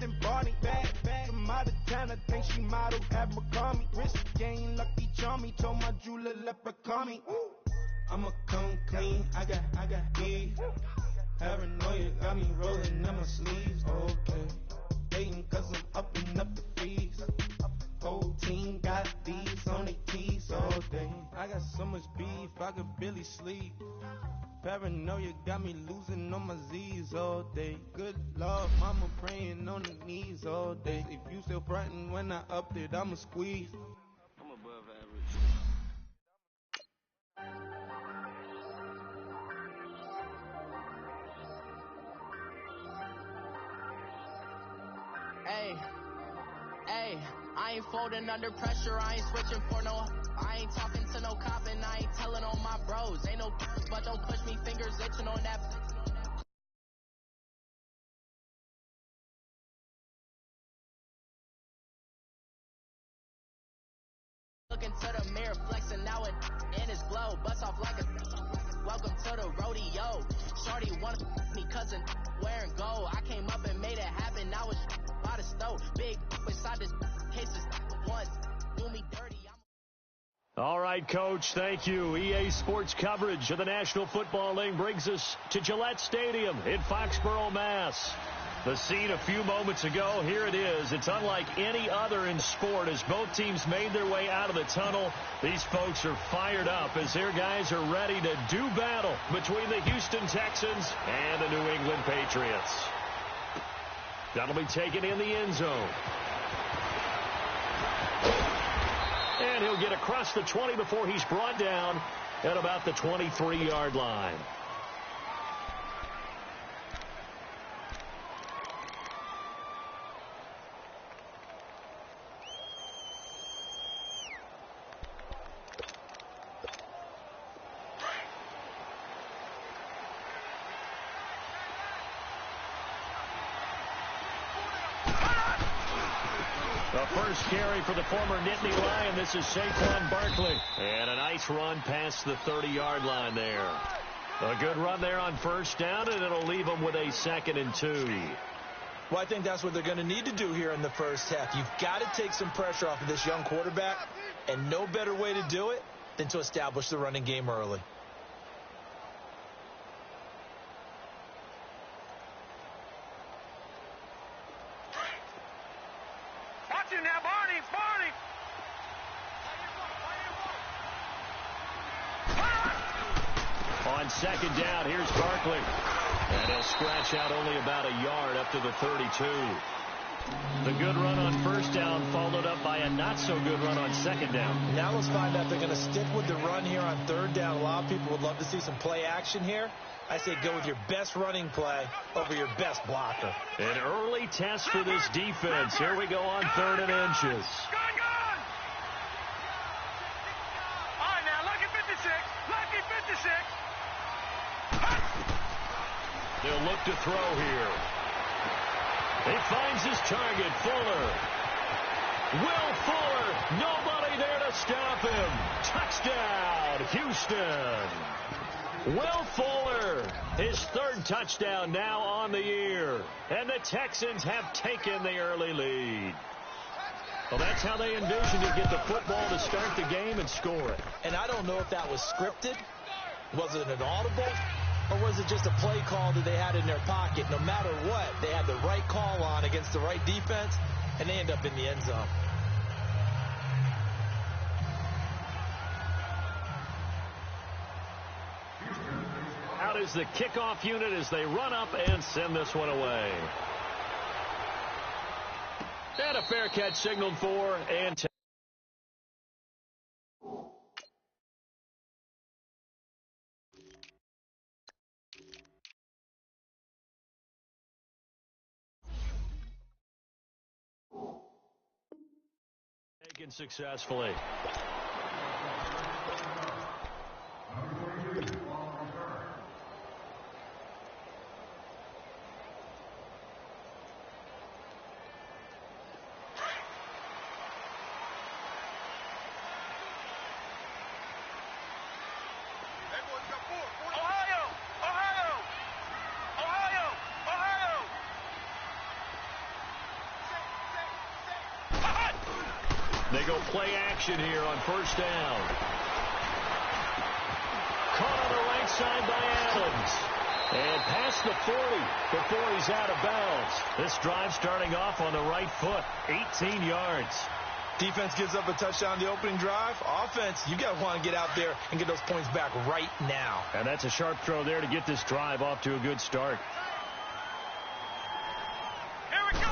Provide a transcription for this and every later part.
and Barney. Bad from out of town, I think she model Abercrombie. Wrist game, lucky charmy, told my jeweler leprechaun. I'ma come clean, I got beef. Paranoia got me rolling in my sleeves, okay. Hating cause I'm upping up the fees. Whole team got these on their tees all day. I got so much beef, I could barely sleep. Paranoia got me losing on my Z's all day. Good Lord, mama praying on the knees all day. If you still frontin' when I upped it, I'ma squeeze. I'm above average. Hey, I ain't folding under pressure, I ain't switching for no. I ain't talking to no cop and I ain't telling on my bros. Ain't no but don't push me, fingers itching on that. Looking to the mirror, flexing now it in his glow. Bust off like a welcome to the rodeo. Shorty wanted me cousin wearing gold. I came up and made it happen. Now it's by the stove. Big inside this cases once do me dirty. All right, Coach, thank you. EA Sports coverage of the National Football League brings us to Gillette Stadium in Foxborough, Mass. The scene a few moments ago, here it is. It's unlike any other in sport as both teams made their way out of the tunnel. These folks are fired up as their guys are ready to do battle between the Houston Texans and the New England Patriots. That'll be taken in the end zone. And he'll get across the 20 before he's brought down at about the 23-yard line. The first carry for the former Nittany Lion. This is Saquon Barkley. And a nice run past the 30-yard line there. A good run there on first down, and it'll leave them with a 2nd and 2. Well, I think that's what they're going to need to do here in the first half. You've got to take some pressure off of this young quarterback, and no better way to do it than to establish the running game early. On second down, here's Barkley. And he'll scratch out only about a yard up to the 32. The good run on first down followed up by a not-so-good run on second down. Now let's find out if they're going to stick with the run here on third down. A lot of people would love to see some play action here. I say go with your best running play over your best blocker. An early test for this defense. Here we go on 3rd and inches. They'll look to throw here. He finds his target, Fuller. Will Fuller, nobody there to stop him. Touchdown, Houston. Will Fuller, his 3rd touchdown now on the year. And the Texans have taken the early lead. Well, that's how they envisioned to get the football to start the game and score it. And I don't know if that was scripted. Was it an audible? Or was it just a play call that they had in their pocket? No matter what, they had the right call on against the right defense, and they end up in the end zone. Out is the kickoff unit as they run up and send this one away. And a fair catch signaled for, and taken successfully. They go play action here on first down. Caught on the right side by Adams. And past the 40 before he's out of bounds. This drive starting off on the right foot. 18 yards. Defense gives up a touchdown the opening drive. Offense, you got to want to get out there and get those points back right now. And that's a sharp throw there to get this drive off to a good start. Here we go.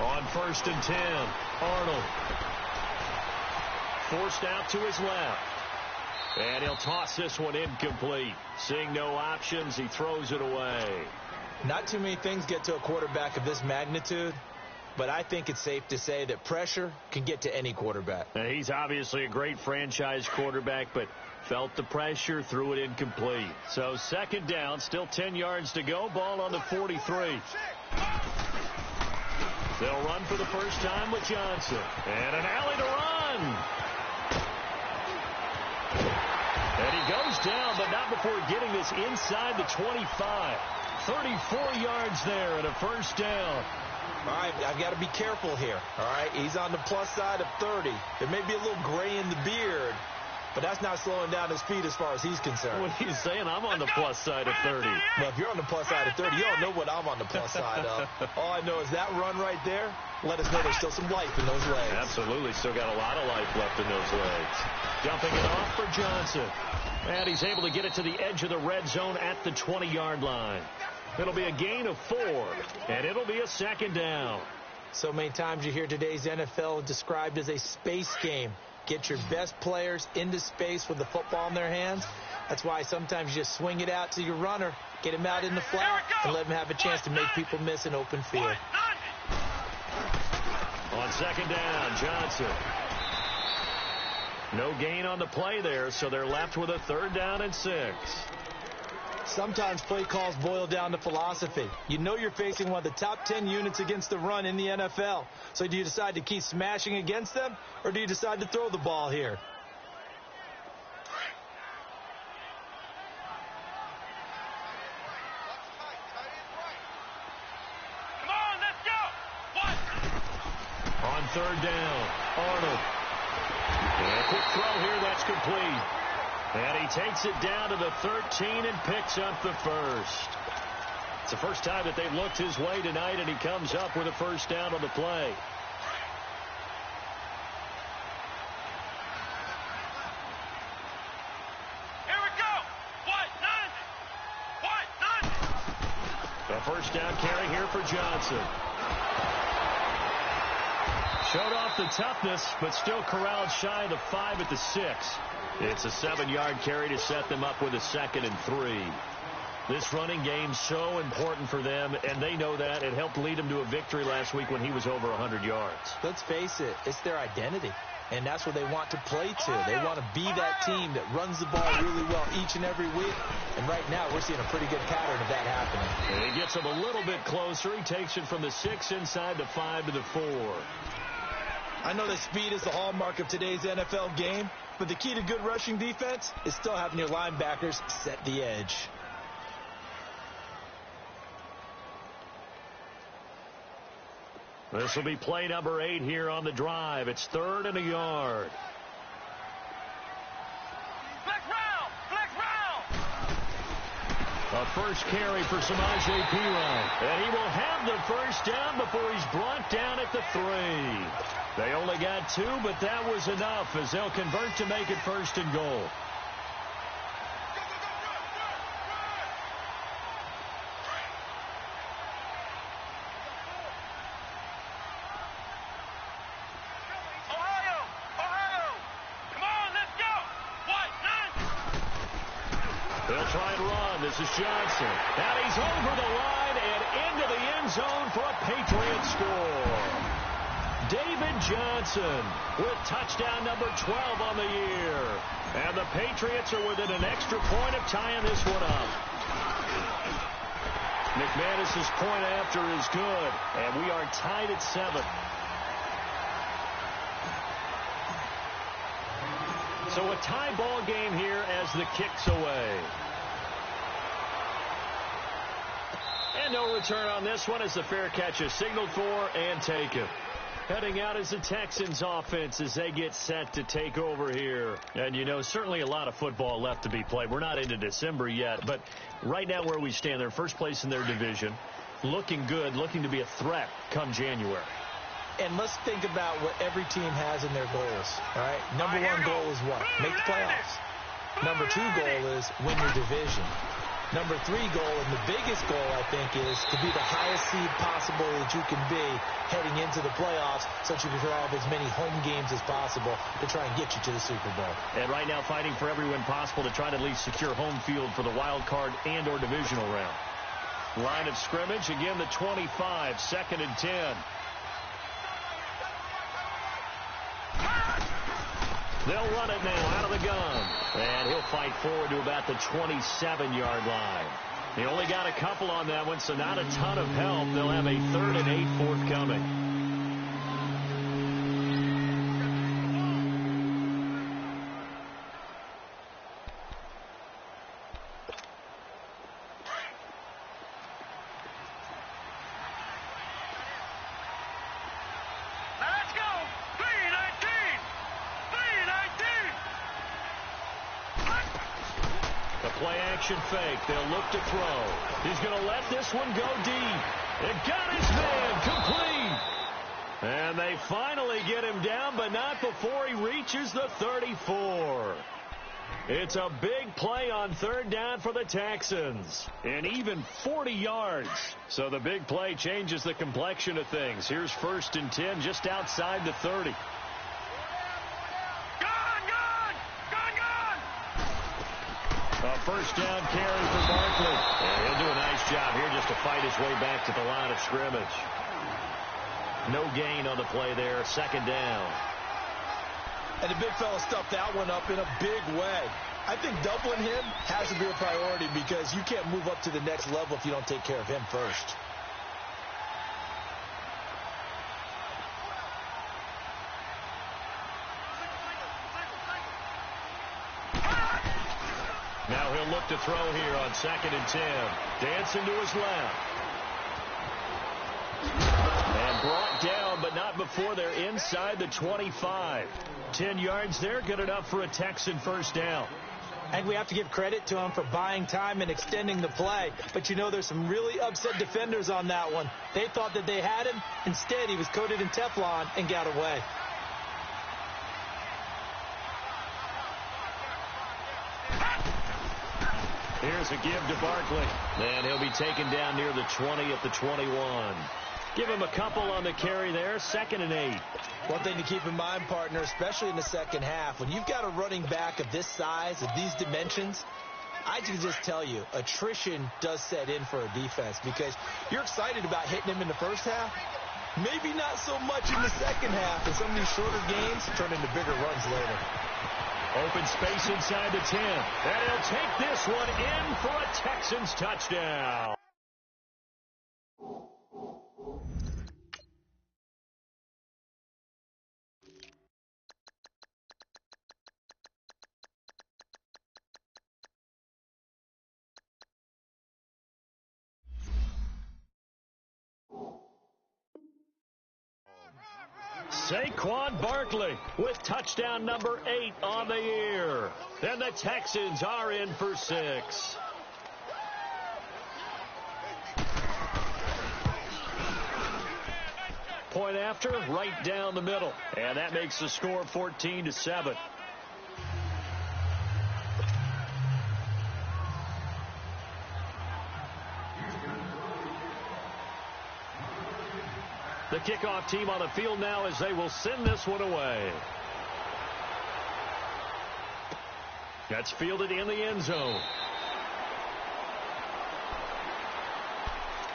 On 1st and 10, Arnold. Forced out to his left. And he'll toss this one incomplete. Seeing no options, he throws it away. Not too many things get to a quarterback of this magnitude, but I think it's safe to say that pressure can get to any quarterback. Now, he's obviously a great franchise quarterback, but felt the pressure, threw it incomplete. So 2nd down, still 10 yards to go. Ball on the 43. They'll run for the first time with Johnson. And an alley to run. And he goes down, but not before getting this inside the 25. 34 yards there and a first down. All right, I've got to be careful here. All right, he's on the plus side of 30. There may be a little gray in the beard, but that's not slowing down his speed as far as he's concerned. What are you saying? I'm on the plus side of 30. Well, if you're on the plus side of 30, you don't know what I'm on the plus side of. All I know is that run right there, let us know there's still some life in those legs. Absolutely, still got a lot of life left in those legs. Dumping it off for Johnson. And he's able to get it to the edge of the red zone at the 20-yard line. It'll be a gain of 4, and it'll be a 2nd down. So many times you hear today's NFL described as a space game. Get your best players into space with the football in their hands. That's why sometimes you just swing it out to your runner, get him out in the flat, and let him have a chance to make people miss an open field. On 2nd down, Johnson. No gain on the play there, so they're left with a 3rd down and 6. Sometimes play calls boil down to philosophy. You know you're facing one of the top 10 units against the run in the NFL. So do you decide to keep smashing against them, or do you decide to throw the ball here? Come on, let's go. What? On 3rd down, Arnold. And a quick throw here, that's complete. And he takes it down to the 13 and picks up the first. It's the first time that they've looked his way tonight, and he comes up with a first down on the play. Here we go. What? None. A first down carry here for Johnson. Showed off the toughness, but still corralled shy of the 5 at the 6. It's a 7-yard carry to set them up with a 2nd and 3. This running game's so important for them, and they know that. It helped lead them to a victory last week when he was over 100 yards. Let's face it, it's their identity, and that's what they want to play to. They want to be that team that runs the ball really well each and every week, and right now we're seeing a pretty good pattern of that happening. And he gets them a little bit closer. He takes it from the 6 inside the 5 to the 4. I know that speed is the hallmark of today's NFL game, but the key to good rushing defense is still having your linebackers set the edge. This will be play number 8 here on the drive. It's 3rd and a yard. Flex round. A first carry for Samaje Perine. And he will have the first down before he's brought down at the 3. They only got 2, but that was enough as they'll convert to make it 1st and goal. Ohio. Come on, let's go. What? None. They'll try and run. This is Johnson. And he's over the line and into the end zone for a Patriot score. David Johnson with touchdown number 12 on the year. And the Patriots are within an extra point of tying this one up. McManus's point after is good, and we are tied at 7. So a tie ball game here as the kick's away. And no return on this one as the fair catch is signaled for and taken. Heading out is the Texans offense as they get set to take over here. And, you know, certainly a lot of football left to be played. We're not into December yet, but right now where we stand, they're first place in their division. Looking good, looking to be a threat come January. And let's think about what every team has in their goals, all right? Number one goal is what? Make the playoffs. Number two goal is win your division. Number three goal, and the biggest goal, I think, is to be the highest seed possible that you can be heading into the playoffs so that you can have as many home games as possible to try and get you to the Super Bowl. And right now fighting for every win possible to try to at least secure home field for the wild card and or divisional round. Line of scrimmage, again the 25, 2nd and 10. They'll run it now out of the gun. And he'll fight forward to about the 27-yard line. They only got a couple on that one, so not a ton of help. They'll have a 3rd and 8 forthcoming. Play-action fake. They'll look to throw. He's going to let this one go deep. It got his man complete. And they finally get him down, but not before he reaches the 34. It's a big play on 3rd down for the Texans. And even 40 yards. So the big play changes the complexion of things. Here's 1st and 10 just outside the 30. A first down carry for Barkley. And he'll do a nice job here just to fight his way back to the line of scrimmage. No gain on the play there. 2nd down. And the big fella stuffed that one up in a big way. I think doubling him has to be a priority because you can't move up to the next level if you don't take care of him first. Now he'll look to throw here on 2nd and 10. Dancing to his left. And brought down, but not before they're inside the 25. 10 yards there, good enough for a Texan first down. And we have to give credit to him for buying time and extending the play. But, you know, there's some really upset defenders on that one. They thought that they had him. Instead, he was coated in Teflon and got away. Here's a give to Barkley. And he'll be taken down near the 20 at the 21. Give him a couple on the carry there. 2nd and 8. One thing to keep in mind, partner, especially in the second half, when you've got a running back of this size, of these dimensions, I can just tell you, attrition does set in for a defense because you're excited about hitting him in the first half. Maybe not so much in the second half, and some of these shorter games turn into bigger runs later. Open space inside the 10. And he'll take this one in for a Texans touchdown. Saquon Barkley with touchdown number 8 on the year. And the Texans are in for 6. Point after, right down the middle. And that makes the score 14-7. The kickoff team on the field now as they will send this one away. That's fielded in the end zone.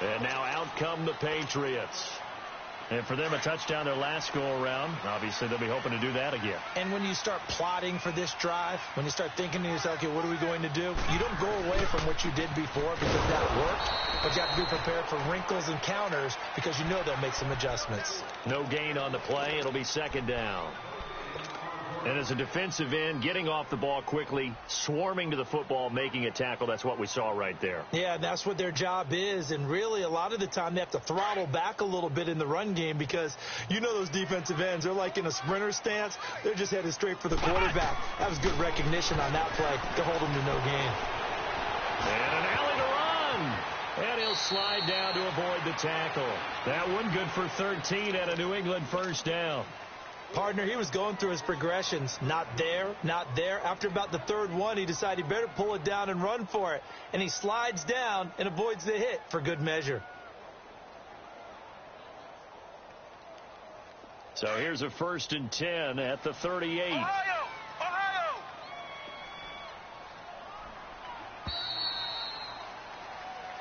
And now out come the Patriots. And for them, a touchdown their last go-around. Obviously, they'll be hoping to do that again. And when you start plotting for this drive, when you start thinking to yourself, okay, what are we going to do? You don't go away from what you did before because that worked. But you have to be prepared for wrinkles and counters because you know they'll make some adjustments. No gain on the play. It'll be 2nd down. And as a defensive end, getting off the ball quickly, swarming to the football, making a tackle, that's what we saw right there. Yeah, and that's what their job is. And really, a lot of the time, they have to throttle back a little bit in the run game because you know those defensive ends, they're like in a sprinter stance. They're just headed straight for the quarterback. That was good recognition on that play to hold them to no gain. And an alley to run. And he'll slide down to avoid the tackle. That one good for 13 at a New England first down. Partner, he was going through his progressions. Not there, not there. After about the third one, he decided he better pull it down and run for it. And he slides down and avoids the hit for good measure. So here's a 1st and 10 at the 38. Ohio!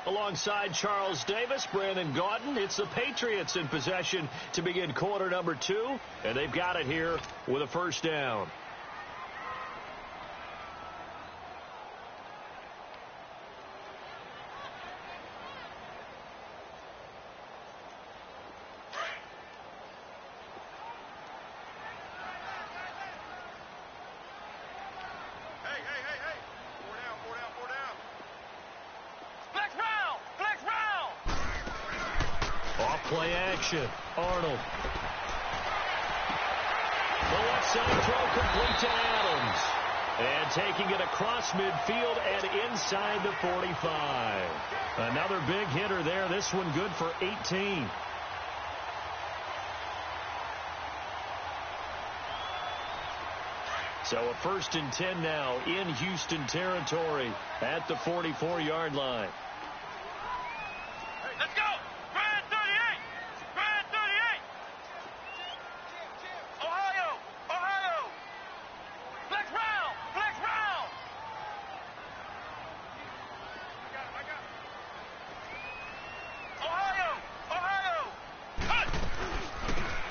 Alongside Charles Davis, Brandon Gaudin, it's the Patriots in possession to begin quarter number 2, and they've got it here with a first down. Play action. Arnold. The left side throw complete to Adams. And taking it across midfield and inside the 45. Another big hitter there. This one good for 18. So a 1st and 10 now in Houston territory at the 44-yard line.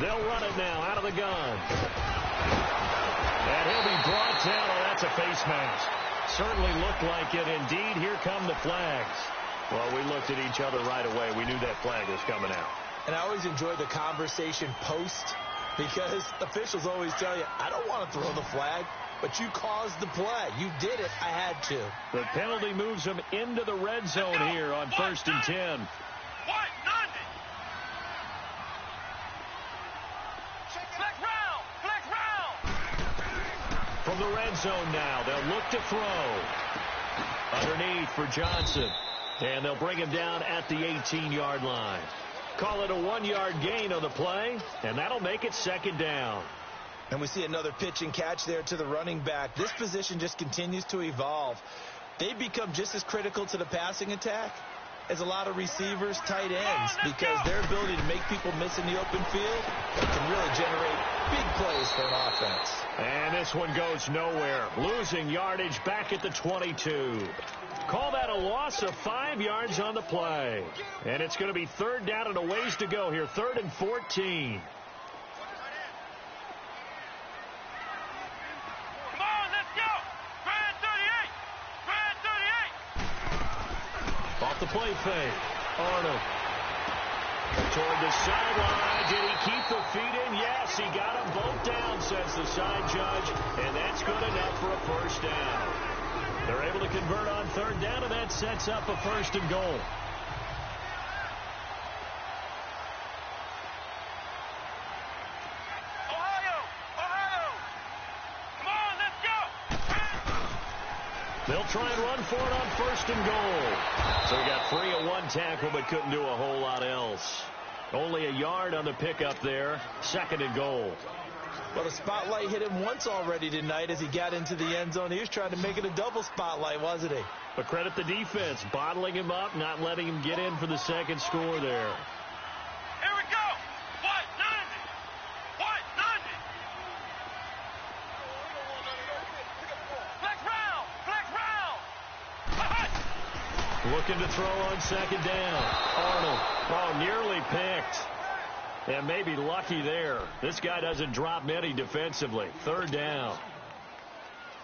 They'll run it now out of the gun. And he'll be brought down. Oh, that's a face mask. Certainly looked like it. Indeed, here come the flags. Well, we looked at each other right away. We knew that flag was coming out. And I always enjoy the conversation post because officials always tell you, I don't want to throw the flag, but you caused the play. You did it. I had to. The penalty moves them into the red zone here on 1st and 10. From the red zone now, they'll look to throw. Underneath for Johnson. And they'll bring him down at the 18-yard line. Call it a 1-yard gain on the play, and that'll make it 2nd down. And we see another pitch and catch there to the running back. This position just continues to evolve. They become just as critical to the passing attack as a lot of receivers, tight ends, because their ability to make people miss in the open field can really generate big plays for an offense. And this one goes nowhere. Losing yardage back at the 22. Call that a loss of 5 yards on the play. And it's going to be 3rd down and a ways to go here. 3rd and 14. The play fake. Arnold. Toward the sideline. Did he keep the feet in? Yes, he got them both down, says the side judge. And that's good enough for a first down. They're able to convert on 3rd down, and that sets up a 1st and goal. They'll try and run for it on 1st and goal. So he got free of one tackle but couldn't do a whole lot else. Only a yard on the pickup there. 2nd and goal. Well, the spotlight hit him once already tonight as he got into the end zone. He was trying to make it a double spotlight, wasn't he? But credit the defense, bottling him up, not letting him get in for the 2nd score there. Here we go. What? 90. Looking to throw on 2nd down. Arnold. Oh, nearly picked. And maybe lucky there. This guy doesn't drop many defensively. 3rd down.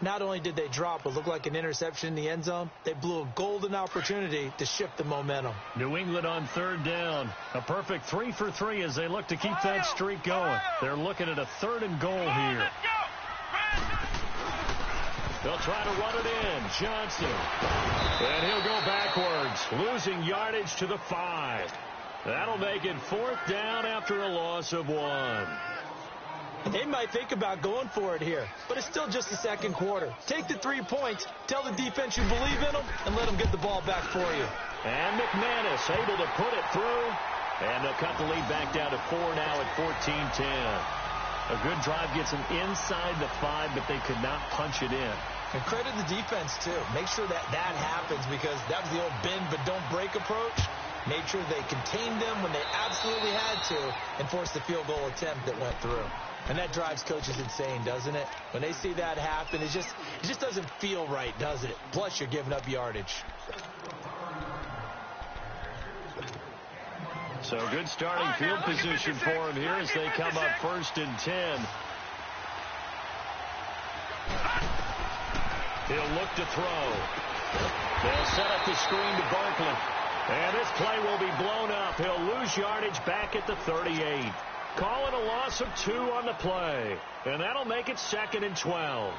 Not only did they drop what looked like an interception in the end zone, they blew a golden opportunity to shift the momentum. New England on 3rd down. A perfect 3 for 3 as they look to keep that streak going. They're looking at a 3rd and goal here. Let's go. They'll try to run it in. Johnson. And he'll go backwards, losing yardage to the 5. That'll make it 4th down after a loss of 1. They might think about going for it here, but it's still just the second quarter. Take the 3 points, tell the defense you believe in them, and let them get the ball back for you. And McManus able to put it through, and they'll cut the lead back down to 4 now at 14-10. A good drive gets them inside the 5, but they could not punch it in. And credit the defense, too. Make sure that happens, because that was the old bend but don't break approach. Made sure they contained them when they absolutely had to and forced the field goal attempt that went through. And that drives coaches insane, doesn't it? When they see that happen, it just doesn't feel right, does it? Plus, you're giving up yardage. So good starting field position for him here as they come up 1st and 10. He'll look to throw. They'll set up the screen to Barkley. And this play will be blown up. He'll lose yardage back at the 38. Call it a loss of 2 on the play. And that'll make it 2nd and 12.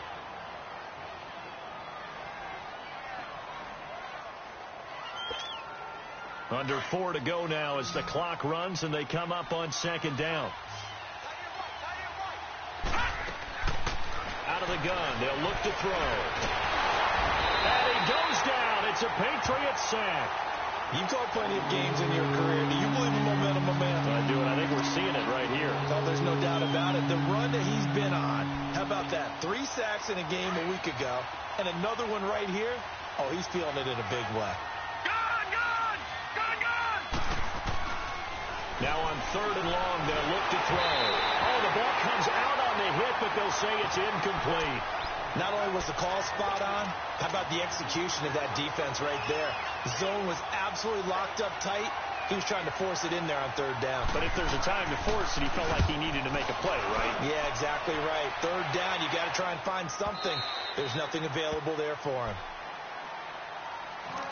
Under 4 to go now as the clock runs and they come up on 2nd down. Out of the gun. They'll look to throw. And he goes down. It's a Patriot sack. You've talked plenty of games in your career. Do you believe in momentum, my man? I do, and I think we're seeing it right here. Oh, there's no doubt about it. The run that he's been on. How about that? 3 sacks in a game a week ago, and another one right here. Oh, he's feeling it in a big way. Now on 3rd and long, they'll look to throw. Oh, the ball comes out on the hit, but they'll say it's incomplete. Not only was the call spot on, how about the execution of that defense right there? The zone was absolutely locked up tight. He was trying to force it in there on 3rd down. But if there's a time to force it, he felt like he needed to make a play, right? Yeah, exactly right. 3rd down, you got to try and find something. There's nothing available there for him.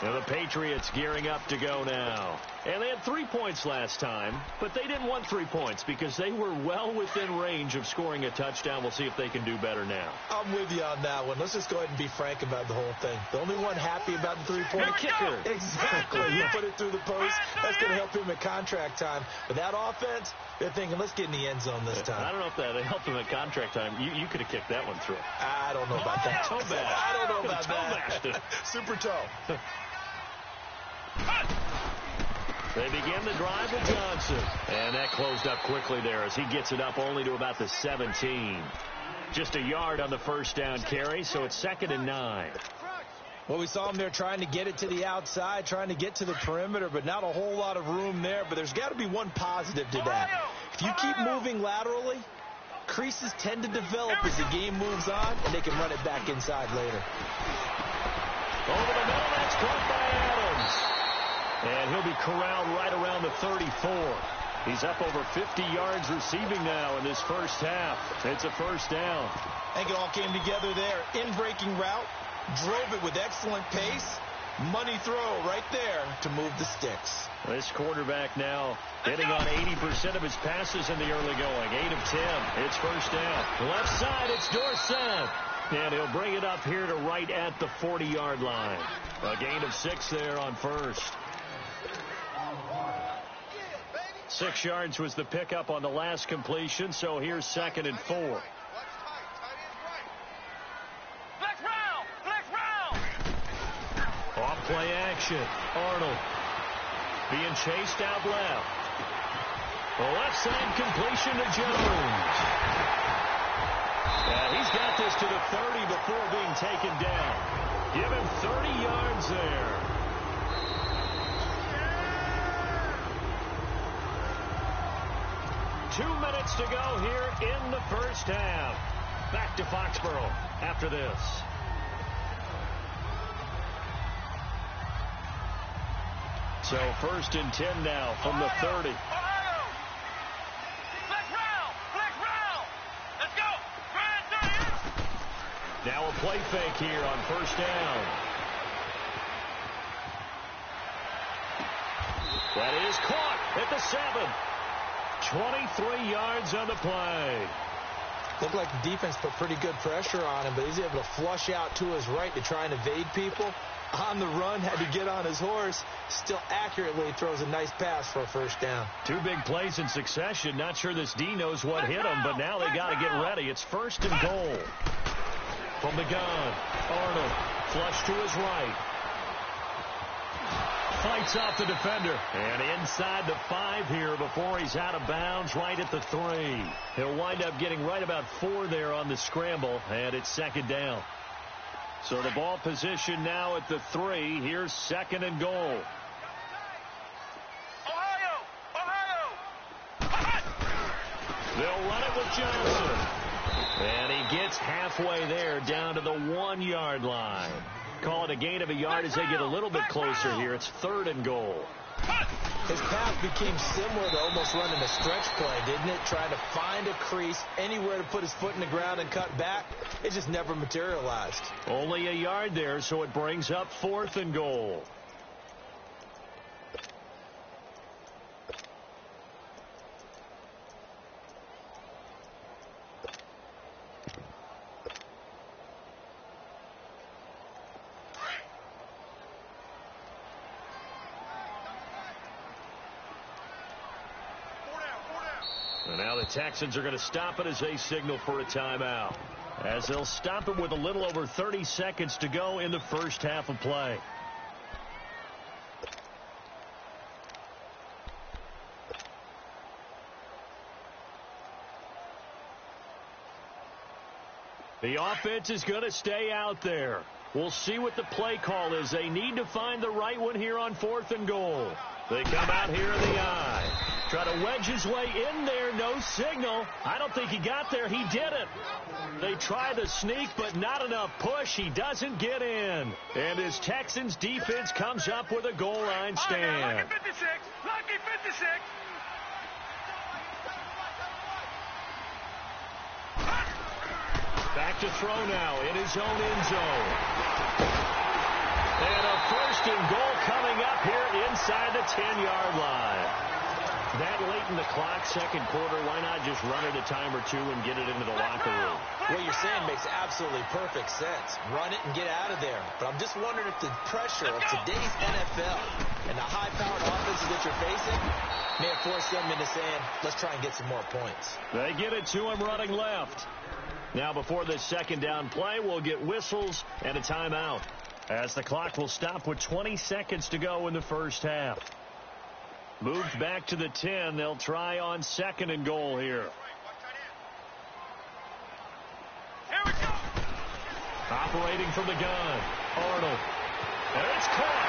Now the Patriots gearing up to go now. And they had 3 points last time, but they didn't want 3 points because they were well within range of scoring a touchdown. We'll see if they can do better now. I'm with you on that one. Let's just go ahead and be frank about the whole thing. The only one happy about the 3-point kicker. Exactly. You put it through the post. That's going to help him at contract time. But that offense, they're thinking, let's get in the end zone this time. I don't know if that helped him at contract time. You could have kicked that one through. I don't know about that. Toe bash. I don't know about that. Super toe. They begin the drive with Johnson. And that closed up quickly there as he gets it up only to about the 17. Just a yard on the 1st down carry, so it's 2nd and 9. Well, we saw him there trying to get it to the outside, trying to get to the perimeter, but not a whole lot of room there. But there's got to be one positive to that. If you keep moving laterally, creases tend to develop as the game moves on, and they can run it back inside later. Over the middle, that's caught by Adams. And he'll be corralled right around the 34. He's up over 50 yards receiving now in this first half. It's a 1st down. I think it all came together there. In-breaking route, drove it with excellent pace. Money throw right there to move the sticks. This quarterback now hitting on 80% of his passes in the early going. 8 of 10. It's 1st down. Left side, it's Dorsett. And he'll bring it up here to right at the 40-yard line. A gain of 6 there on 1st. 6 yards was the pickup on the last completion, so here's 2nd and 4. Off play action. Arnold being chased out left. The left side completion to Jones. And he's got this to the 30 before being taken down. Give him 30 yards there. Two minutes to go here in the first half. Back to Foxborough after this. So 1st and 10 now from the 30. Now a play fake here on 1st down. That is caught at the 7. 23 yards on the play. Looked like the defense put pretty good pressure on him, but he's able to flush out to his right to try and evade people. On the run, had to get on his horse. Still accurately throws a nice pass for a first down. 2 big plays in succession. Not sure this D knows what hit him, but now they got to get ready. It's 1st and goal. From the gun, Arnold, flush to his right. Fights off the defender. And inside the 5 here before he's out of bounds right at the 3. He'll wind up getting right about 4 there on the scramble, and it's 2nd down. So the ball position now at the 3. Here's 2nd and goal. They'll run it with Johnson. And he gets halfway there down to the 1-yard line. Call it a gain of a yard as they get a little bit closer here. It's 3rd and goal. His path became similar to almost running a stretch play, didn't it? Trying to find a crease, anywhere to put his foot in the ground and cut back. It just never materialized. Only a yard there, so it brings up 4th and goal. And now the Texans are going to stop it as they signal for a timeout. As they'll stop it with a little over 30 seconds to go in the first half of play. The offense is going to stay out there. We'll see what the play call is. They need to find the right one here on 4th and goal. They come out here in the eye. Try to wedge his way in there. No signal. I don't think he got there. He didn't. They try the sneak, but not enough push. He doesn't get in. And his Texans defense comes up with a goal line stand. Lucky 56. Lucky 56. Back to throw now in his own end zone. And a 1st and goal coming up here inside the 10-yard line. That late in the clock, 2nd quarter, why not just run it a time or 2 and get it into the locker room? What you're saying makes absolutely perfect sense. Run it and get out of there. But I'm just wondering if the pressure of today's NFL and the high-powered offenses that you're facing may have forced them into saying, let's try and get some more points. They get it to him running left. Now before this 2nd down play, we'll get whistles and a timeout, as the clock will stop with 20 seconds to go in the first half. Moved back to the 10. They'll try on 2nd and goal here. Here we go. Operating from the gun, Arnold. And it's caught.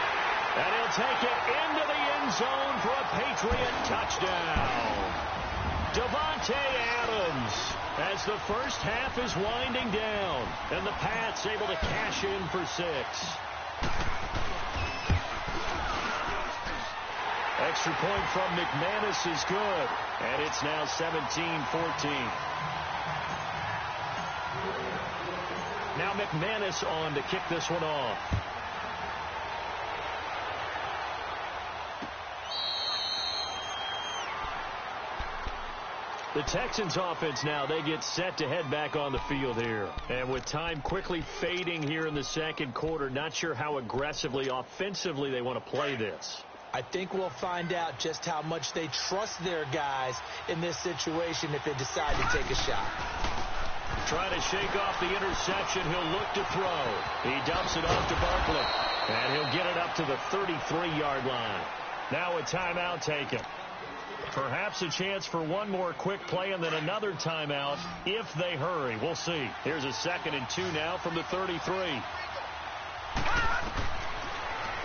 And he'll take it into the end zone for a Patriot touchdown. Davante Adams, as the first half is winding down, and the Pats able to cash in for 6. Extra point from McManus is good, and it's now 17-14. Now McManus on to kick this one off. The Texans offense now, they get set to head back on the field here. And with time quickly fading here in the 2nd quarter, not sure how aggressively, offensively they want to play this. I think we'll find out just how much they trust their guys in this situation if they decide to take a shot. Trying to shake off the interception. He'll look to throw. He dumps it off to Barkley. And he'll get it up to the 33-yard line. Now a timeout taken. Perhaps a chance for one more quick play and then another timeout if they hurry. We'll see. Here's a 2nd and 2 now from the 33.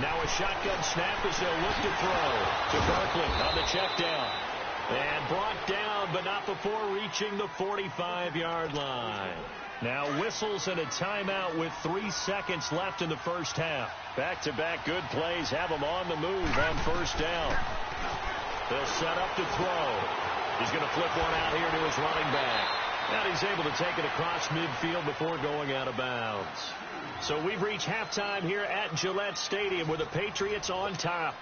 Now a shotgun snap as they'll look to throw to Barkley on the check down. And brought down, but not before reaching the 45-yard line. Now whistles and a timeout with 3 seconds left in the first half. Back-to-back good plays have them on the move on 1st down. They'll set up to throw. He's going to flip one out here to his running back. And he's able to take it across midfield before going out of bounds. So we've reached halftime here at Gillette Stadium with the Patriots on top.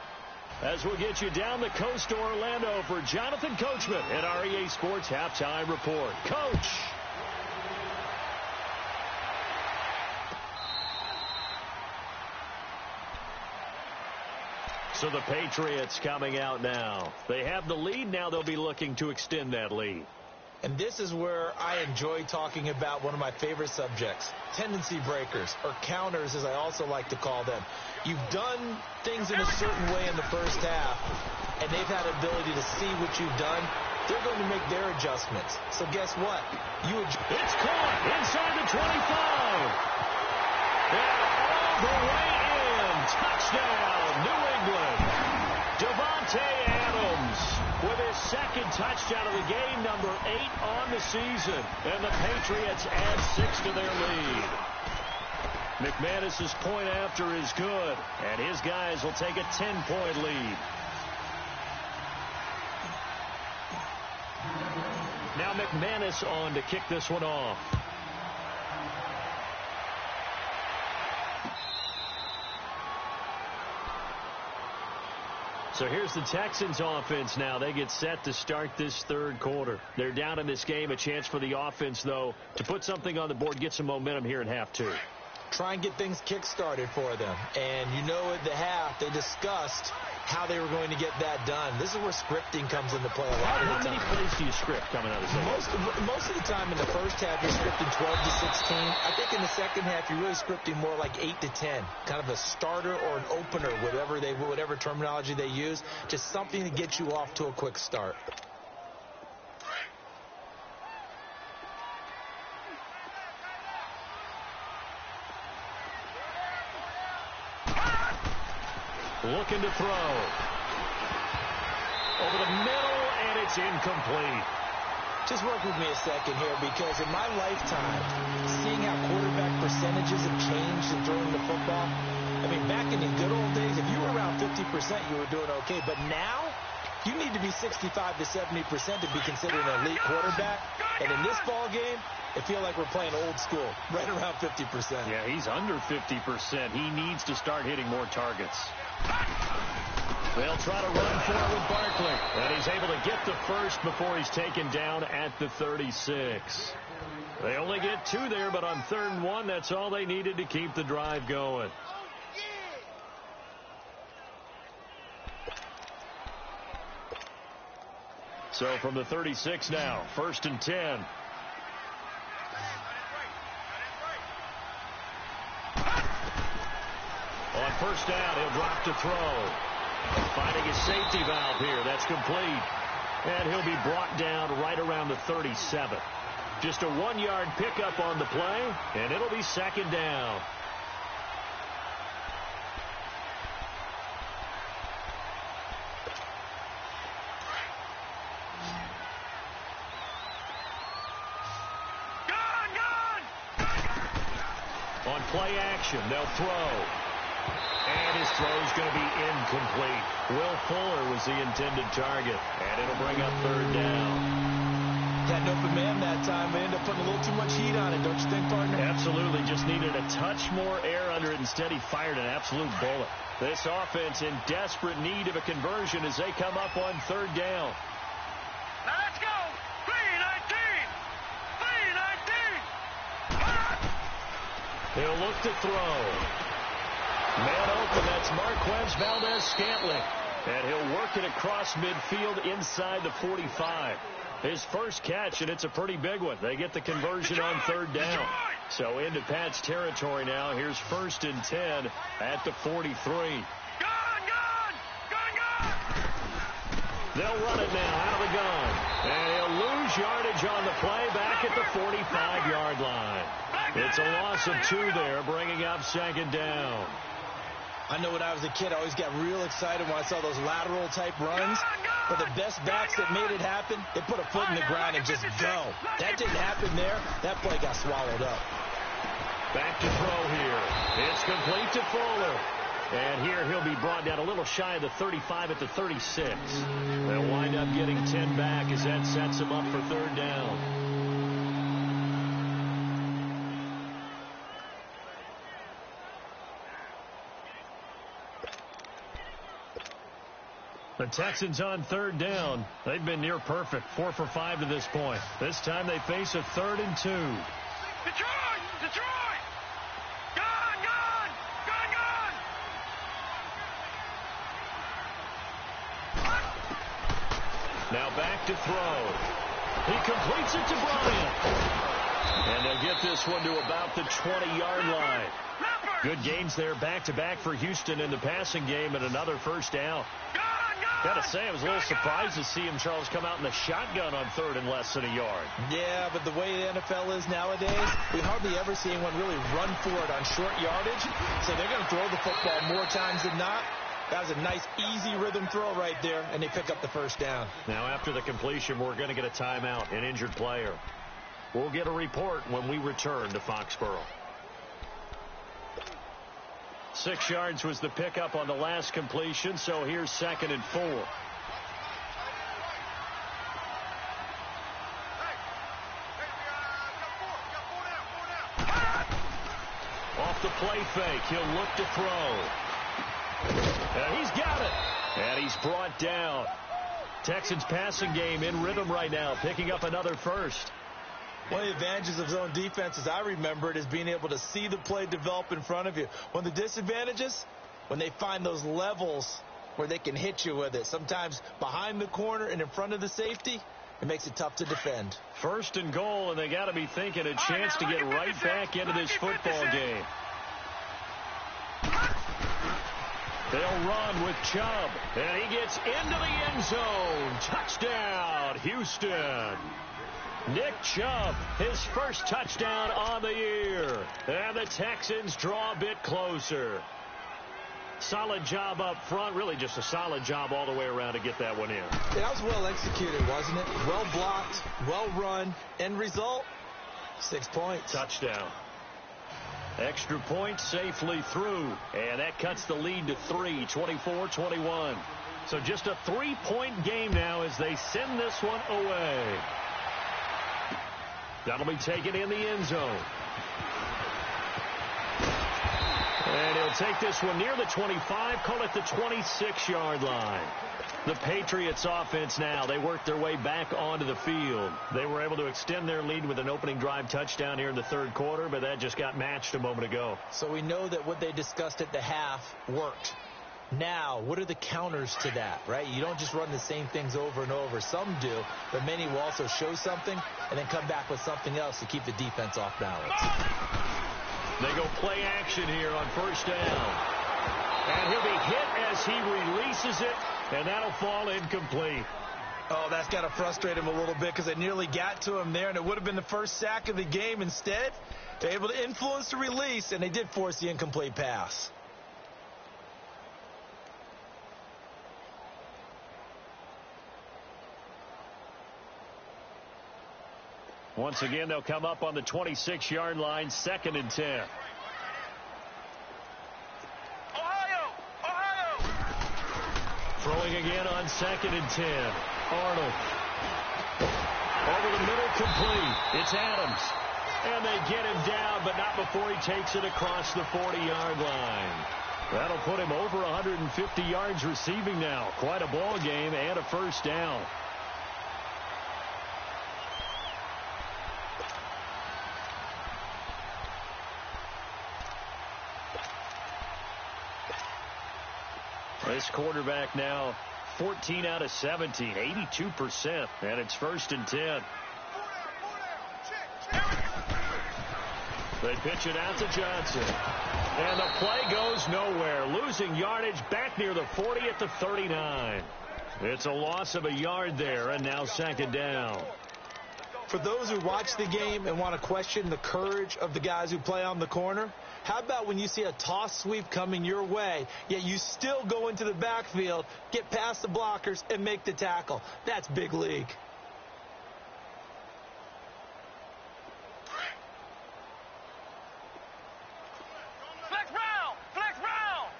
As we'll get you down the coast to Orlando for Jonathan Coachman at our EA Sports Halftime Report. Coach. So the Patriots coming out now. They have the lead. Now they'll be looking to extend that lead. And this is where I enjoy talking about one of my favorite subjects, tendency breakers, or counters as I also like to call them. You've done things in a certain way in the first half, and they've had ability to see what you've done. They're going to make their adjustments. So guess what? It's caught inside the 25. And all the way in. Touchdown, New England. Devontae Adams with his second touchdown of the game, number 8 on the season. And the Patriots add 6 to their lead. McManus's point after is good, and his guys will take a 10-point lead. Now McManus on to kick this one off. So here's the Texans offense now. They get set to start this third quarter. They're down in this game. A chance for the offense, though, to put something on the board, get some momentum here in half 2. Try and get things kick-started for them. And you know at the half, they discussed how they were going to get that done. This is where scripting comes into play a lot of the time. How many plays do you script coming out of this? Most of the time in the first half, you're scripting 12 to 16. I think in the second half, you're really scripting more like 8 to 10. Kind of a starter or an opener, whatever terminology they use. Just something to get you off to a quick start. Looking to throw. Over the middle, and it's incomplete. Just work with me a second here, because in my lifetime, seeing how quarterback percentages have changed in throwing the football, I mean, back in the good old days, if you were around 50%, you were doing okay. But now, you need to be 65 to 70% to be considered an elite quarterback. And in this ball game, I feel like we're playing old school, right around 50%. Yeah, he's under 50%. He needs to start hitting more targets. They'll try to run for it with Barkley. And he's able to get the first before he's taken down at the 36. They only get 2 there, but on 3rd and 1, that's all they needed to keep the drive going. So from the 36 now, 1st and 10. On 1st down, he'll drop to throw. Finding his safety valve here. That's complete. And he'll be brought down right around the 37. Just a 1-yard pickup on the play, and it'll be 2nd down. On play action, they'll throw. And his throw's going to be incomplete. Will Fuller was the intended target. And it'll bring up 3rd down. Had an open man that time. They ended up putting a little too much heat on it, don't you think, partner? Absolutely. Just needed a touch more air under it. Instead, he fired an absolute bullet. This offense in desperate need of a conversion as they come up on 3rd down. Now let's go. 3-19. 3-19. He'll look to throw. Man open, that's Marquez Valdez-Scantling. And he'll work it across midfield inside the 45. His first catch, and it's a pretty big one. They get the conversion on 3rd down. So into Pat's territory now. Here's 1st and 10 at the 43. They'll run it now out of the gun. And he'll lose yardage on the play back at the 45-yard line. It's a loss of 2 there, bringing up 2nd down. I know when I was a kid, I always got real excited when I saw those lateral-type runs. But the best backs that made it happen, they put a foot in the ground and just go. That didn't happen there. That play got swallowed up. Back to throw here. It's complete to Fuller. And here he'll be brought down a little shy of the 35 at the 36. They'll wind up getting 10 back as that sets him up for 3rd down. The Texans on 3rd down. They've been near perfect, 4 for 5 to this point. This time they face a 3rd and 2. Detroit! Detroit! Gone! Gone! Gone! Gone! to throw. He completes it to Bryant. And they'll get this one to about the 20-yard line. Good gains there back-to-back for Houston in the passing game and another first down. Gotta say, I was a little surprised to see him, Charles, come out in the shotgun on third and less than a yard. Yeah, but the way the NFL is nowadays, we hardly ever see anyone really run for it on short yardage. So they're going to throw the football more times than not. That was a nice, easy rhythm throw right there, and they pick up the first down. Now, after the completion, we're going to get a timeout, an injured player. We'll get a report when we return to Foxborough. 6 yards was the pickup on the last completion, so here's 2nd and 4. Off the play fake, he'll look to throw. And he's got it. And he's brought down. Texans passing game in rhythm right now, picking up another first. One of the advantages of zone defense, as I remember it, is being able to see the play develop in front of you. One of the disadvantages, when they find those levels where they can hit you with it, sometimes behind the corner and in front of the safety, it makes it tough to defend. 1st and goal, and they got to be thinking a chance to get right back into this football game. They'll run with Chubb, and he gets into the end zone. Touchdown, Houston. Nick Chubb, his first touchdown on the year. And the Texans draw a bit closer. Solid job up front. Really just a solid job all the way around to get that one in. Yeah, that was well executed, wasn't it? Well blocked, well run. End result, 6 points. Touchdown. Extra point safely through. And that cuts the lead to 3, 24-21. So just a 3-point game now as they send this one away. That'll be taken in the end zone. And he'll take this one near the 25, call it the 26-yard line. The Patriots offense now, they worked their way back onto the field. They were able to extend their lead with an opening drive touchdown here in the third quarter, but that just got matched a moment ago. So we know that what they discussed at the half worked. Now, what are the counters to that, right? You don't just run the same things over and over. Some do, but many will also show something and then come back with something else to keep the defense off balance. They go play action here on first down. And he'll be hit as he releases it, and that'll fall incomplete. Oh, that's got to frustrate him a little bit because they nearly got to him there, and it would have been the first sack of the game. Instead, they're able to influence the release, and they did force the incomplete pass. Once again, they'll come up on the 26-yard line, 2nd and 10. Ohio! Throwing again on 2nd and 10. Arnold. Over the middle, complete. It's Adams. And they get him down, but not before he takes it across the 40-yard line. That'll put him over 150 yards receiving now. Quite a ball game and a first down. This quarterback now 14 out of 17, 82%, and it's 1st and 10. They pitch it out to Johnson. And the play goes nowhere. Losing yardage back near the 40 at the 39. It's a loss of a yard there, and now 2nd down. For those who watch the game and want to question the courage of the guys who play on the corner, how about when you see a toss sweep coming your way, yet you still go into the backfield, get past the blockers, and make the tackle? That's big league. Flex round! Flex round!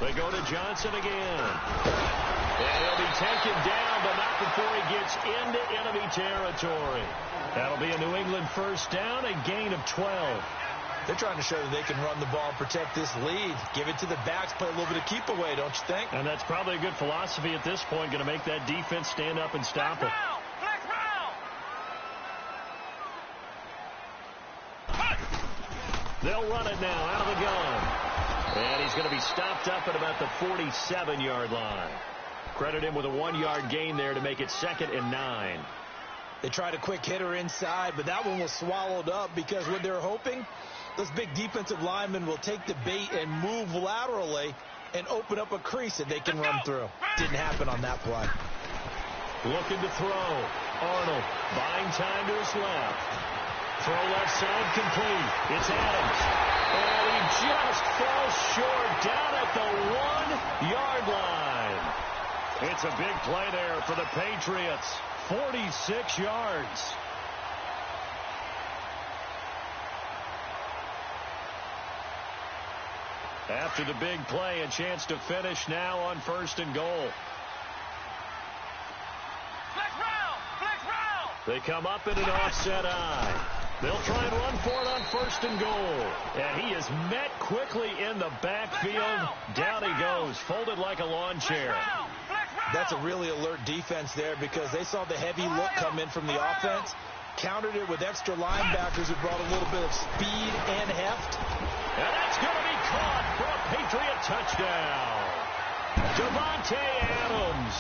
They go to Johnson again. And he'll be taken down, but not before he gets into enemy territory. That'll be a New England first down, a gain of 12. They're trying to show that they can run the ball and protect this lead. Give it to the backs, play a little bit of keep away, don't you think? And that's probably a good philosophy at this point, going to make that defense stand up and stop it. Flex round! They'll run it now out of the gun. And he's going to be stopped up at about the 47-yard line. Credit him with a 1-yard gain there to make it 2nd and 9. They tried a quick hitter inside, but that one was swallowed up because what they're hoping, those big defensive linemen will take the bait and move laterally and open up a crease that they can run through. Didn't happen on that play. Looking to throw. Arnold buying time to his left. Throw left side complete. It's Adams. And he just falls short down at the 1-yard line. It's a big play there for the Patriots. 46 yards. After the big play, a chance to finish now on 1st and goal. They come up in an offset eye. They'll try and run for it on 1st and goal. And he is met quickly in the backfield. Down he goes, folded like a lawn chair. That's a really alert defense there because they saw the heavy look come in from the offense, countered it with extra linebackers who brought a little bit of speed and heft. And that's going to be caught for a Patriot touchdown. Devontae Adams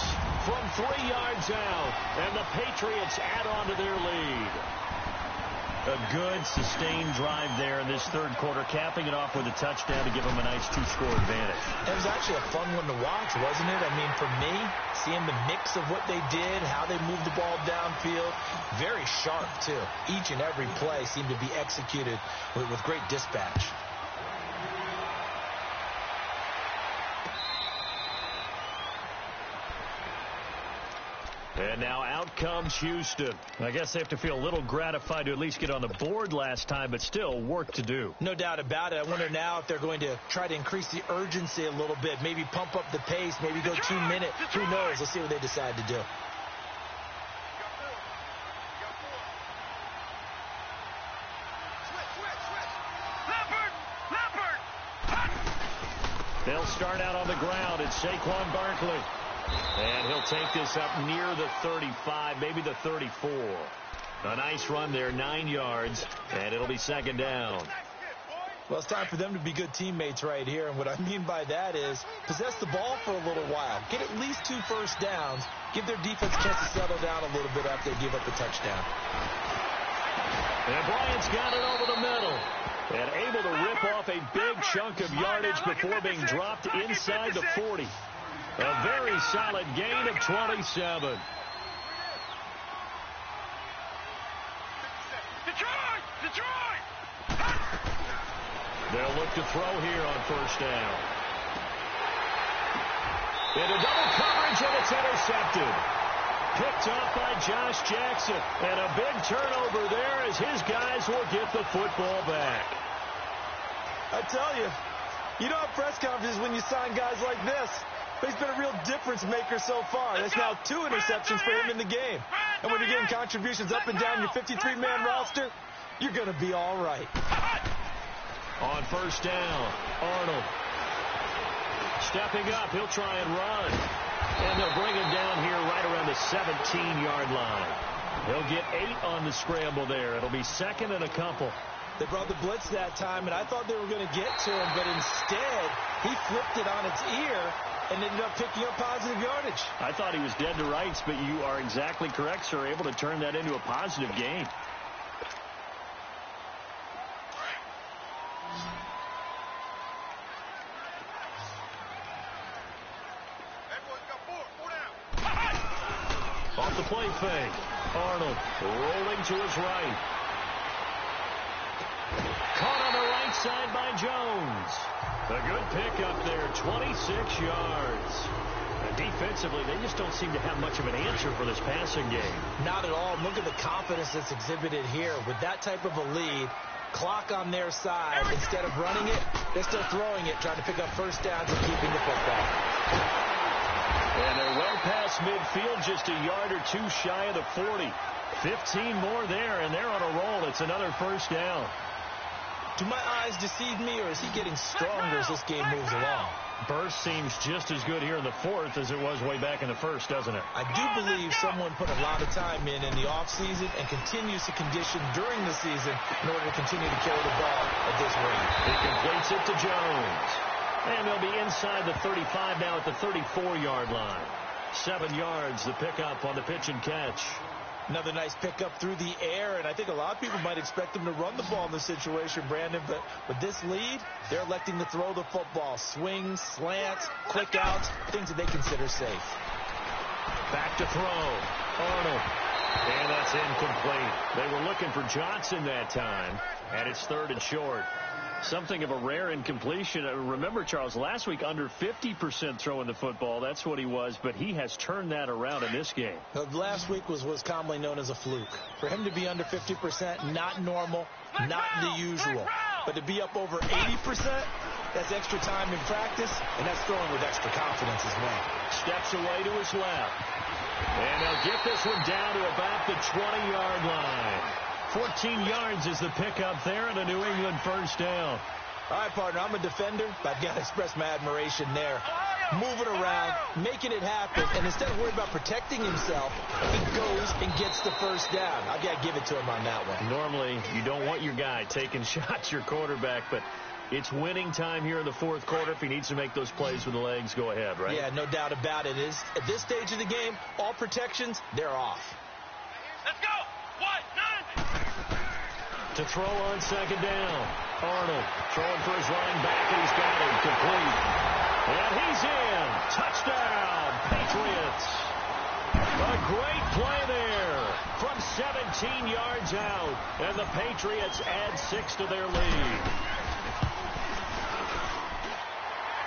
from 3 yards out, and the Patriots add on to their lead. A good, sustained drive there in this 3rd quarter, capping it off with a touchdown to give them a nice 2-score advantage. It was actually a fun one to watch, wasn't it? I mean, for me, seeing the mix of what they did, how they moved the ball downfield, very sharp, too. Each and every play seemed to be executed with great dispatch. And now out comes Houston. I guess they have to feel a little gratified to at least get on the board last time, but still work to do. No doubt about it. I wonder now if they're going to try to increase the urgency a little bit, maybe pump up the pace, maybe go 2 minutes. Who knows? Let's see what they decide to do. They'll start out on the ground. It's Saquon Barkley. And he'll take this up near the 35, maybe the 34. A nice run there, 9 yards, and it'll be 2nd down. Well, it's time for them to be good teammates right here, and what I mean by that is possess the ball for a little while, get at least 2 first downs, give their defense a chance to settle down a little bit after they give up the touchdown. And Bryant's got it over the middle. And able to rip off a big chunk of yardage before being dropped inside the 40. A very solid gain of 27. Detroit! They'll look to throw here on 1st down. Into double coverage, and it's intercepted. Picked off by Josh Jackson. And a big turnover there as his guys will get the football back. I tell you, you don't have press conferences when you sign guys like this. But he's been a real difference maker so far. There's now 2 interceptions for him in the game. And when you're getting contributions up and down your 53-man roster, you're going to be all right. On 1st down, Arnold. Stepping up, he'll try and run. And they'll bring him down here right around the 17-yard line. He'll get 8 on the scramble there. It'll be 2nd and a couple. They brought the blitz that time, and I thought they were going to get to him, but instead, he flipped it on its ear and ended up picking up positive yardage. I thought he was dead to rights, but you are exactly correct, sir. Able to turn that into a positive gain. Off the play fake. Arnold rolling to his right. Caught on the right side by Jones. A good pickup there, 26 yards. And defensively, they just don't seem to have much of an answer for this passing game. Not at all. Look at the confidence that's exhibited here. With that type of a lead, clock on their side, instead of running it, they're still throwing it, trying to pick up first downs and keeping the football. And they're well past midfield, just a yard or 2 shy of the 40. 15 more there, and they're on a roll. It's another first down. Do my eyes deceive me, or is he getting stronger as this game moves along? Burst seems just as good here in the 4th as it was way back in the 1st, doesn't it? I do believe someone put a lot of time in the offseason and continues to condition during the season in order to continue to carry the ball at this rate. He completes it to Jones. And they'll be inside the 35 now at the 34-yard line. 7 yards, the pickup on the pitch and catch. Another nice pickup through the air, and I think a lot of people might expect them to run the ball in this situation, Brandon, but with this lead, they're electing to throw the football. Swings, slants, quick outs, things that they consider safe. Back to throw. Arnold. And that's incomplete. They were looking for Johnson that time, and it's 3rd and short. Something of a rare incompletion. Remember, Charles, last week under 50% throwing the football. That's what he was, but he has turned that around in this game. Last week was commonly known as a fluke. For him to be under 50%, not normal, not the usual. But to be up over 80%, that's extra time in practice, and that's throwing with extra confidence as well. Steps away to his left. And they'll get this one down to about the 20-yard line. 14 yards is the pickup there and a New England first down. All right, partner, I'm a defender, but I've got to express my admiration there. Moving around, making it happen, and instead of worried about protecting himself, he goes and gets the first down. I've got to give it to him on that one. Normally, you don't want your guy taking shots, your quarterback, but it's winning time here in the 4th quarter. If he needs to make those plays with the legs, go ahead, right? Yeah, no doubt about it. At this stage of the game, all protections, they're off. Let's go. 1-9. To throw on 2nd down. Arnold throwing for his running back, and he's got him complete. And he's in. Touchdown, Patriots. A great play there from 17 yards out, and the Patriots add 6 to their lead.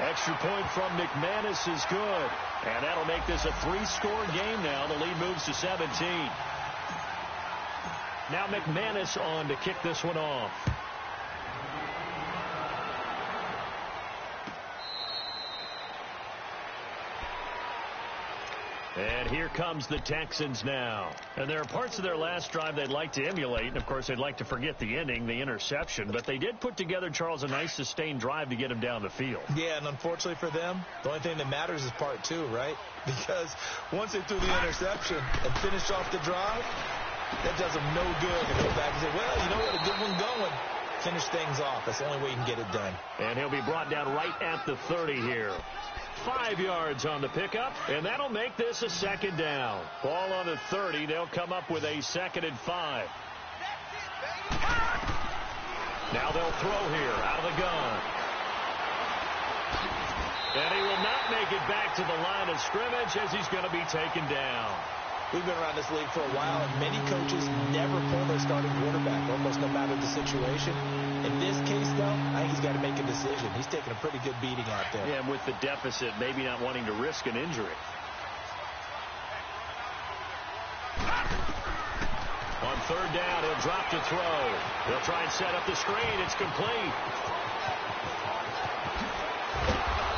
Extra point from McManus is good, and that'll make this a 3-score game now. The lead moves to 17. Now McManus on to kick this one off. And here comes the Texans now. And there are parts of their last drive they'd like to emulate. And, of course, they'd like to forget the ending, the interception. But they did put together, Charles, a nice sustained drive to get him down the field. Yeah, and unfortunately for them, the only thing that matters is part 2, right? Because once they threw the interception and finished off the drive, that does them no good to go back and say, well, you know what, a good one going. Finish things off. That's the only way you can get it done. And he'll be brought down right at the 30 here. 5 yards on the pickup, and that'll make this a 2nd down. Ball on the 30. They'll come up with a 2nd and 5. Now they'll throw here out of the gun. And he will not make it back to the line of scrimmage as he's going to be taken down. We've been around this league for a while, and many coaches never pull their starting quarterback, almost no matter the situation. In this case, though, I think he's got to make a decision. He's taking a pretty good beating out there. Yeah, and with the deficit, maybe not wanting to risk an injury. On 3rd down, he'll drop to throw. He'll try and set up the screen. It's complete.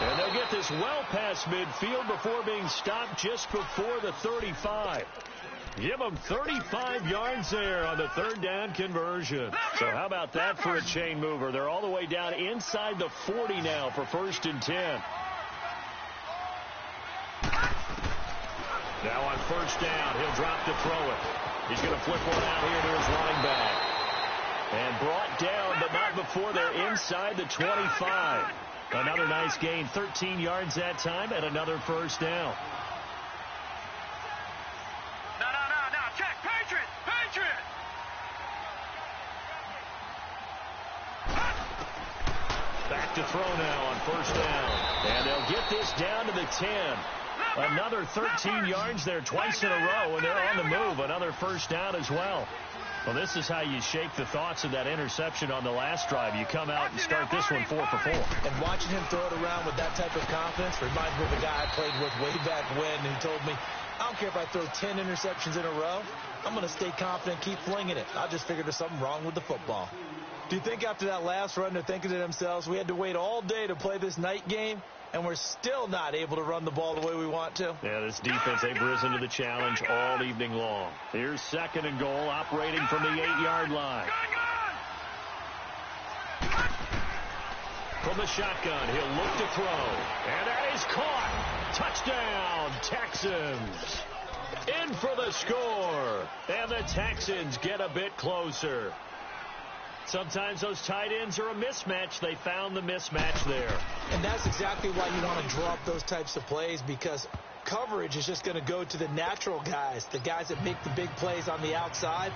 And they'll get this well past midfield before being stopped just before the 35. Give them 35 yards there on the 3rd down conversion. So how about that for a chain mover? They're all the way down inside the 40 now for 1st and 10. Now on 1st down, he'll drop to throw it. He's going to flip one out here to his running back. And brought down, but not before they're inside the 25. Another nice gain, 13 yards that time, and another 1st down. No. Check. Patriot. Back to throw now on 1st down. And they'll get this down to the 10. Another 13 yards there twice in a row, and they're on the move. Another 1st down as well. Well, this is how you shake the thoughts of that interception on the last drive. You come out and start this one 4 for 4. And watching him throw it around with that type of confidence reminds me of a guy I played with way back when who told me, I don't care if I throw 10 interceptions in a row. I'm going to stay confident, keep flinging it. I just figured there's something wrong with the football. Do you think after that last run they're thinking to themselves, we had to wait all day to play this night game, and we're still not able to run the ball the way we want to? Yeah, this defense, they've risen to the challenge all evening long. Here's 2nd and goal, operating from the 8-yard line. From the shotgun, he'll look to throw. And that is caught. Touchdown, Texans. In for the score. And the Texans get a bit closer. Sometimes those tight ends are a mismatch. They found the mismatch there. And that's exactly why you want to draw up those types of plays, because coverage is just going to go to the natural guys, the guys that make the big plays on the outside.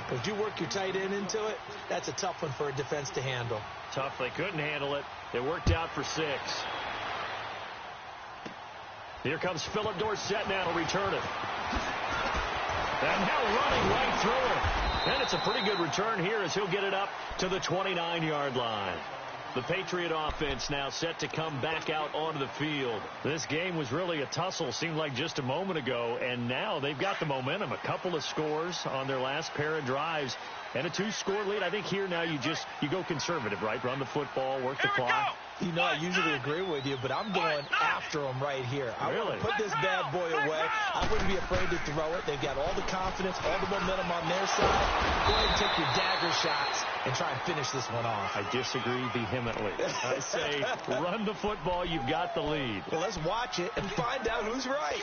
But if you work your tight end into it, that's a tough one for a defense to handle. Tough. They couldn't handle it. It worked out for 6. Here comes Philip Dorsett now to return it. And now running right through it. And it's a pretty good return here as he'll get it up to the 29-yard line. The Patriot offense now set to come back out onto the field. This game was really a tussle, seemed like just a moment ago, and now they've got the momentum. A couple of scores on their last pair of drives and a 2-score lead. I think here now you go conservative, right? Run the football, work the clock. You know, I usually agree with you, but I'm going after them right here. I want to put this bad boy away. I wouldn't be afraid to throw it. They've got all the confidence, all the momentum on their side. Go ahead and take your dagger shots and try and finish this one off. I disagree vehemently. I say run the football. You've got the lead. Well, let's watch it and find out who's right.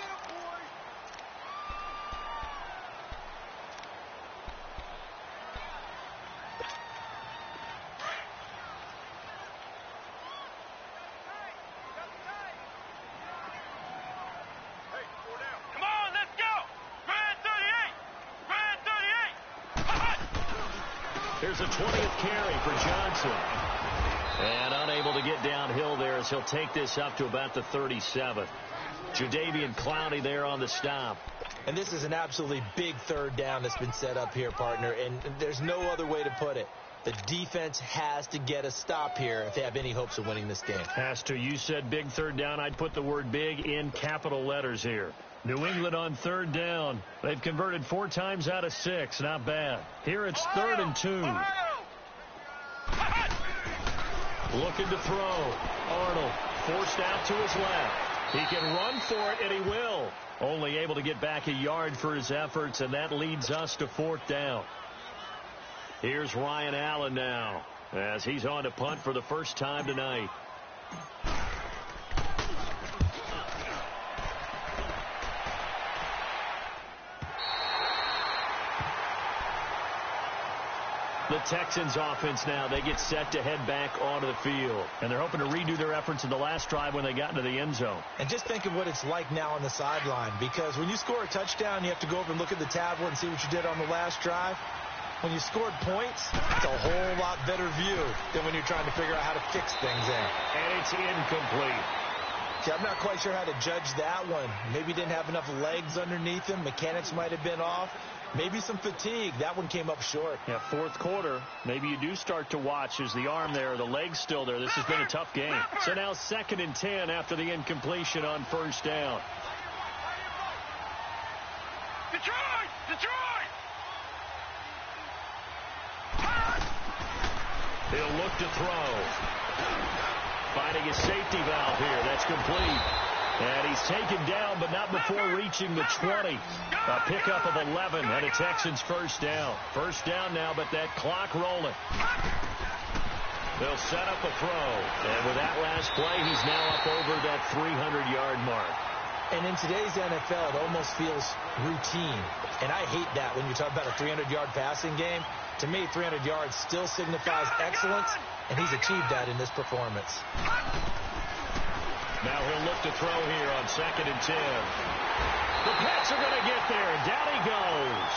Here's a 20th carry for Johnson. And unable to get downhill there as he'll take this up to about the 37. Jadeveon Clowney there on the stop. And this is an absolutely big third down that's been set up here, partner. And there's no other way to put it. The defense has to get a stop here if they have any hopes of winning this game. Has to. You said big third down. I'd put the word big in capital letters here. New England on third down. They've converted 4 times out of 6. Not bad. Here it's 3rd and 2. Looking to throw. Arnold forced out to his left. He can run for it, and he will. Only able to get back a yard for his efforts, and that leads us to 4th down. Here's Ryan Allen now as he's on to punt for the first time tonight. The Texans offense now, they get set to head back onto the field. And they're hoping to redo their efforts in the last drive when they got into the end zone. And just think of what it's like now on the sideline, because when you score a touchdown, you have to go over and look at the tablet and see what you did on the last drive. When you scored points, it's a whole lot better view than when you're trying to figure out how to fix things in. And it's incomplete. See, I'm not quite sure how to judge that one. Maybe he didn't have enough legs underneath him. Mechanics might have been off. Maybe some fatigue. That one came up short. Yeah, 4th quarter. Maybe you do start to watch. Is the arm there, the leg's still there? This has been a tough game. So now 2nd and 10 after the incompletion on 1st down. Detroit! Detroit! He'll look to throw. Finding a safety valve here. That's complete. And he's taken down, but not before reaching the 20. A pickup of 11 and a Texans first down. First down now, but that clock rolling. They'll set up a throw. And with that last play, he's now up over that 300-yard mark. And in today's NFL, it almost feels routine. And I hate that when you talk about a 300-yard passing game. To me, 300 yards still signifies excellence, and he's achieved that in this performance. Now he'll look to throw here on 2nd and 10. The Pats are going to get there, and down he goes.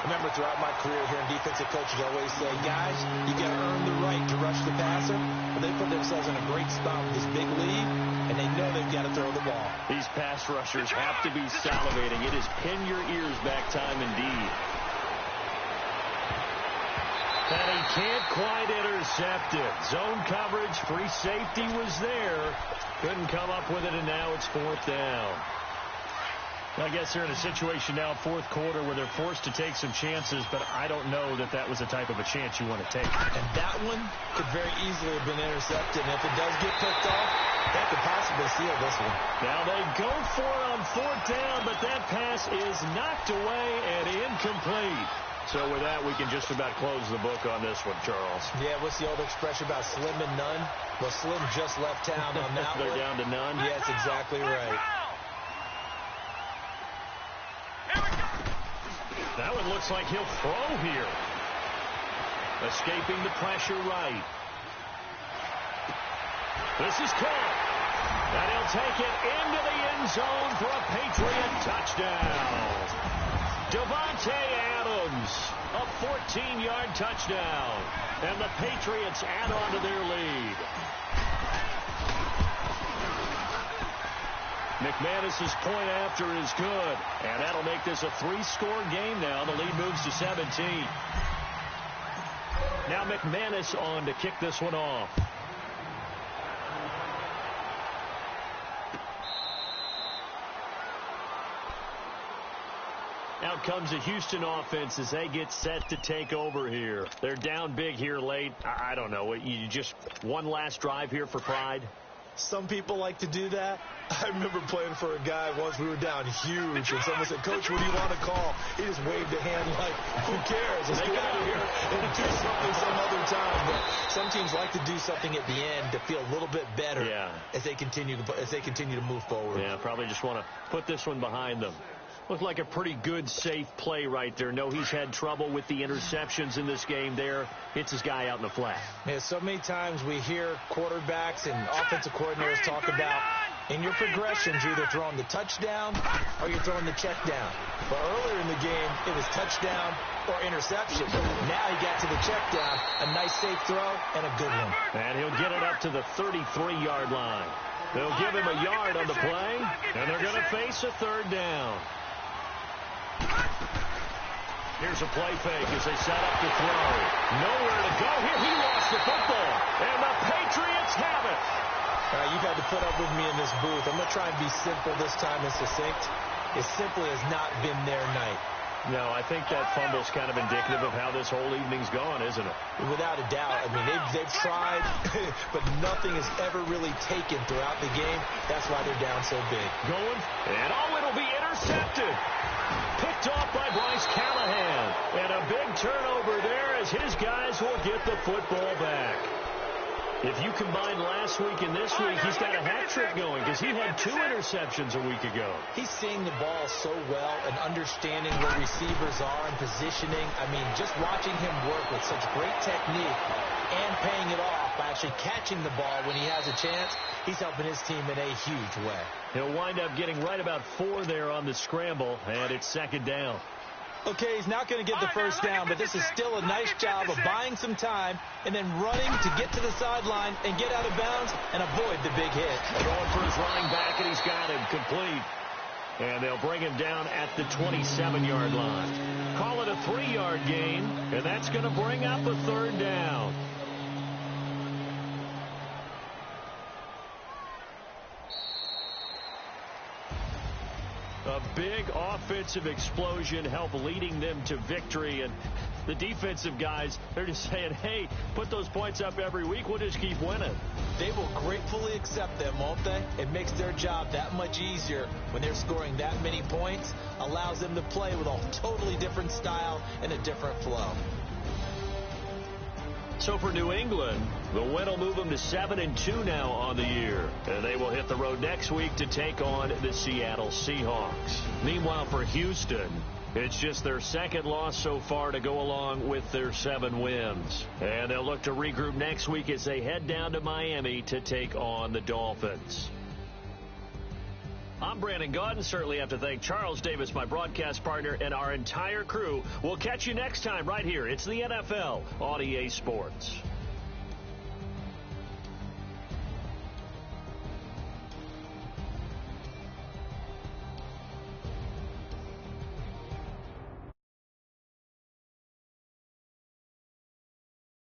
Remember, throughout my career here in defensive coaches always say, guys, you got to earn the right to rush the passer. Well, they put themselves in a great spot with this big lead, and they know they've got to throw the ball. These pass rushers have to be salivating. It is pin your ears back time indeed. And he can't quite intercept it. Zone coverage, free safety was there. Couldn't come up with it, and now it's 4th down. I guess they're in a situation now, 4th quarter, where they're forced to take some chances, but I don't know that that was the type of a chance you want to take. And that one could very easily have been intercepted, and if it does get picked off, that could possibly seal this one. Now they go for it on 4th down, but that pass is knocked away and incomplete. So with that, we can just about close the book on this one, Charles. Yeah, what's the old expression about slim and none? Well, Slim just left town on that They're one. down to none? Yeah, that's exactly right. That one looks like he'll throw here. Escaping the pressure right. This is caught. And he'll take it into the end zone for a Patriot touchdown. Devontae Adams, a 14-yard touchdown. And the Patriots add on to their lead. McManus's point after is good. And that'll make this a 3-score game now. The lead moves to 17. Now McManus on to kick this one off. Out comes the Houston offense as they get set to take over here. They're down big here late. I don't know. You just one last drive here for pride? Some people like to do that. I remember playing for a guy once. We were down huge, and someone said, "Coach, what do you want to call?" He just waved a hand like, "Who cares? Let's get out of here and do something some other time." But some teams like to do something at the end to feel a little bit better as they continue to move forward. Yeah, probably just want to put this one behind them. Looked like a pretty good, safe play right there. No, he's had trouble with the interceptions in this game there. Hits his guy out in the flat. Yeah, so many times we hear quarterbacks and offensive coordinators talk about in your progressions, you're either throwing the touchdown or you're throwing the check down. But earlier in the game, it was touchdown or interception. Now he got to the check down. A nice, safe throw and a good one. And he'll get it up to the 33-yard line. They'll give him a yard on the play, and they're going to face a third down. Here's a play fake as they set up to throw. Nowhere to go here. He lost the football. And the Patriots have it. You've had to put up with me in this booth. I'm going to try and be simple this time and succinct. It simply has not been their night. No, I think that fumble's kind of indicative of how this whole evening's gone, isn't it? Without a doubt. I mean, they've tried, but nothing has ever really taken throughout the game. That's why they're down so big. Going, and it'll be intercepted. Picked off by Bryce Callahan. And a big turnover there as his guys will get the football back. If you combine last week and this week, he's got a hat trick going because he had 2 interceptions a week ago. He's seeing the ball so well and understanding where receivers are and positioning. I mean, just watching him work with such great technique and paying it off by actually catching the ball when he has a chance, he's helping his team in a huge way. He'll wind up getting right about 4 there on the scramble, and it's second down. Okay, he's not going to get the first down, but this is still a nice job of buying some time and then running to get to the sideline and get out of bounds and avoid the big hit. Going for his running back, and he's got him complete. And they'll bring him down at the 27-yard line. Call it a 3-yard gain, and that's going to bring up a third down. A big offensive explosion helped leading them to victory. And the defensive guys, they're just saying, hey, put those points up every week. We'll just keep winning. They will gratefully accept them, won't they? It makes their job that much easier when they're scoring that many points. Allows them to play with a totally different style and a different flow. So for New England, the win will move them to 7-2 now on the year. And they will hit the road next week to take on the Seattle Seahawks. Meanwhile, for Houston, it's just their second loss so far to go along with their 7 wins. And they'll look to regroup next week as they head down to Miami to take on the Dolphins. I'm Brandon Gaudin. Certainly have to thank Charles Davis, my broadcast partner, and our entire crew. We'll catch you next time right here. It's the NFL on EA Sports.